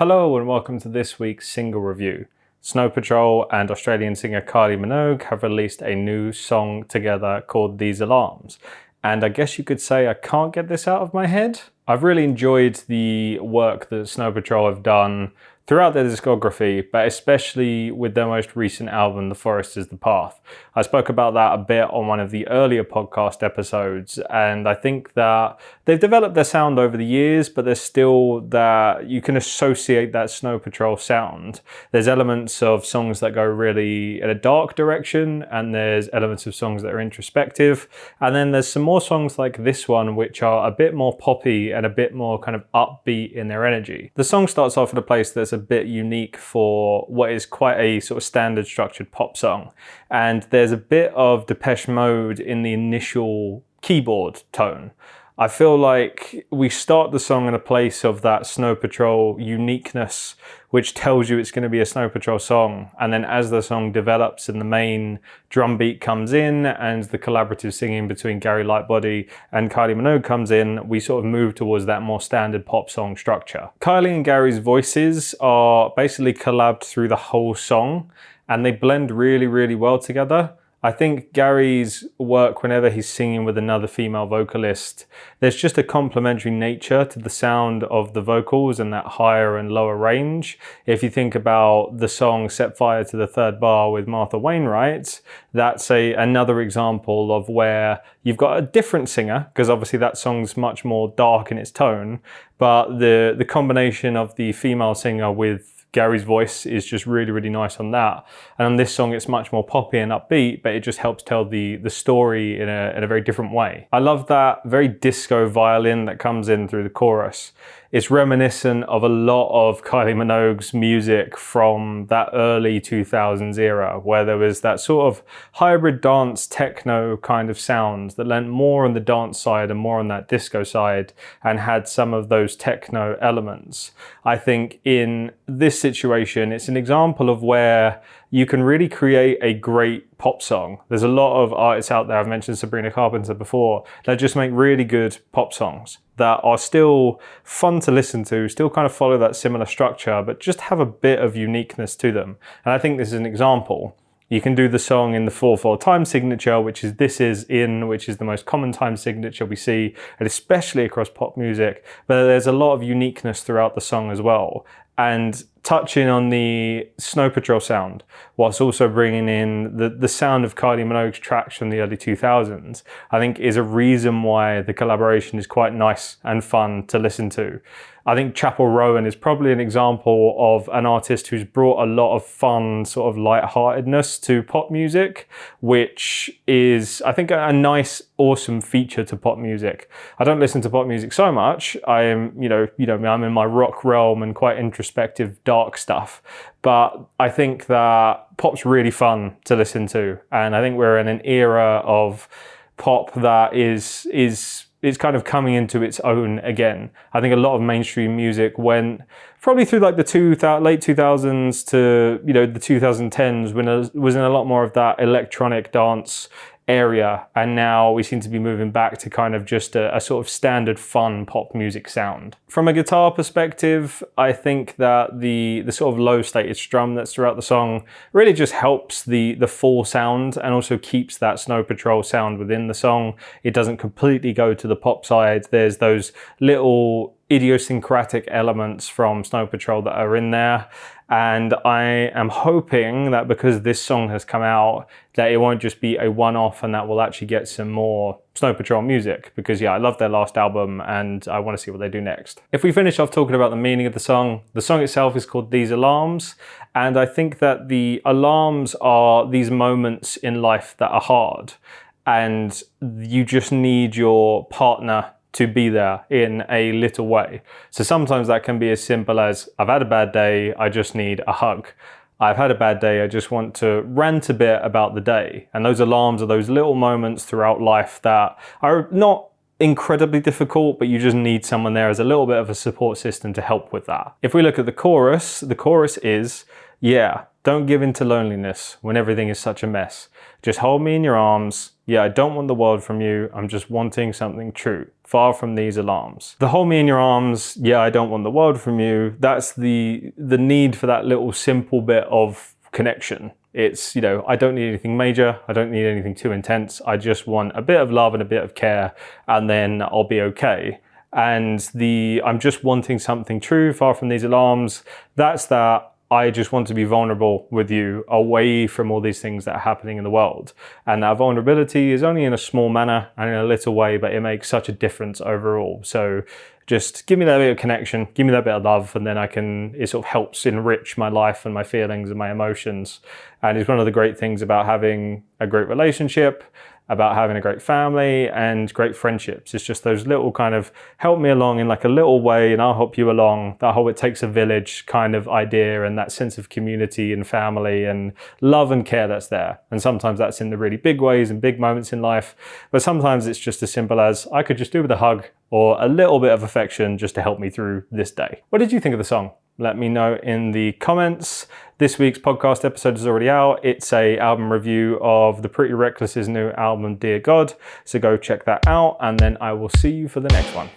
Hello and welcome to this week's single review. Snow Patrol and Australian singer Kylie Minogue have released a new song together called These Alarms. And I guess you could say I can't get this out of my head. I've really enjoyed the work that Snow Patrol have done throughout their discography, but especially with their most recent album, The Forest is the Path. I spoke about that a bit on one of the earlier podcast episodes, and I think that they've developed their sound over the years, but there's still that you can associate that Snow Patrol sound. There's elements of songs that go really in a dark direction, and there's elements of songs that are introspective, and then there's some more songs like this one which are a bit more poppy and a bit more kind of upbeat in their energy. The song starts off in a place that's a bit unique for what is quite a sort of standard structured pop song, and there's a bit of Depeche Mode in the initial keyboard tone. I feel like we start the song in a place of that Snow Patrol uniqueness, which tells you it's going to be a Snow Patrol song. And then as the song develops and the main drum beat comes in and the collaborative singing between Gary Lightbody and Kylie Minogue comes in, we sort of move towards that more standard pop song structure. Kylie and Gary's voices are basically collabed through the whole song, and they blend really, really well together. I think Gary's work, whenever he's singing with another female vocalist, there's just a complementary nature to the sound of the vocals and that higher and lower range. If you think about the song Set Fire to the Third Bar with Martha Wainwright, that's another example of where you've got a different singer, because obviously that song's much more dark in its tone, but the combination of the female singer with Gary's voice is just really, really nice on that. And on this song, it's much more poppy and upbeat, but it just helps tell the story in a very different way. I love that very disco violin that comes in through the chorus. It's reminiscent of a lot of Kylie Minogue's music from that early 2000s era, where there was that sort of hybrid dance techno kind of sound that lent more on the dance side and more on that disco side and had some of those techno elements. I think in this situation, it's an example of where you can really create a great pop song. There's a lot of artists out there, I've mentioned Sabrina Carpenter before, that just make really good pop songs that are still fun to listen to, still kind of follow that similar structure, but just have a bit of uniqueness to them. And I think this is an example. You can do the song in the 4/4 time signature, which is which is the most common time signature we see, and especially across pop music, but there's a lot of uniqueness throughout the song as well. And touching on the Snow Patrol sound, whilst also bringing in the sound of Kylie Minogue's tracks from the early 2000s, I think is a reason why the collaboration is quite nice and fun to listen to. I think Chapel Rowan is probably an example of an artist who's brought a lot of fun, sort of lightheartedness to pop music, which is, I think, a nice, awesome feature to pop music. I don't listen to pop music so much. I am, I'm in my rock realm and quite introspective, dark stuff. But I think that pop's really fun to listen to. And I think we're in an era of pop that is kind of coming into its own again. I think a lot of mainstream music went probably through like the late 2000s to the 2010s when it was in a lot more of that electronic dance area, and now we seem to be moving back to kind of just a sort of standard fun pop music sound. From a guitar perspective, I think that the sort of low stated strum that's throughout the song really just helps the full sound and also keeps that Snow Patrol sound within the song. It doesn't completely go to the pop side. There's those little idiosyncratic elements from Snow Patrol that are in there. And I am hoping that because this song has come out, that it won't just be a one-off and that we'll actually get some more Snow Patrol music, because yeah, I love their last album and I want to see what they do next. If we finish off talking about the meaning of the song itself is called These Alarms. And I think that the alarms are these moments in life that are hard and you just need your partner to be there in a little way. So sometimes that can be as simple as, I've had a bad day, I just need a hug. I've had a bad day, I just want to rant a bit about the day. And those alarms are those little moments throughout life that are not incredibly difficult, but you just need someone there as a little bit of a support system to help with that. If we look at the chorus is, yeah, don't give in to loneliness when everything is such a mess. Just hold me in your arms. Yeah, I don't want the world from you. I'm just wanting something true. far from these alarms. The hold me in your arms, yeah, I don't want the world from you. That's the need for that little simple bit of connection. It's, you know, I don't need anything major. I don't need anything too intense. I just want a bit of love and a bit of care, and then I'll be okay. And I'm just wanting something true, far from these alarms. That's that. I just want to be vulnerable with you, away from all these things that are happening in the world. And that vulnerability is only in a small manner and in a little way, but it makes such a difference overall. So just give me that bit of connection, give me that bit of love, and then it sort of helps enrich my life and my feelings and my emotions. And it's one of the great things about having a great relationship, about having a great family and great friendships. It's just those little kind of help me along in like a little way and I'll help you along. That whole it takes a village kind of idea, and that sense of community and family and love and care that's there. And sometimes that's in the really big ways and big moments in life. But sometimes it's just as simple as I could just do with a hug or a little bit of affection just to help me through this day. What did you think of the song? Let me know in the comments. This week's podcast episode is already out. It's an album review of the Pretty Reckless's new album, Dear God. So go check that out, and then I will see you for the next one.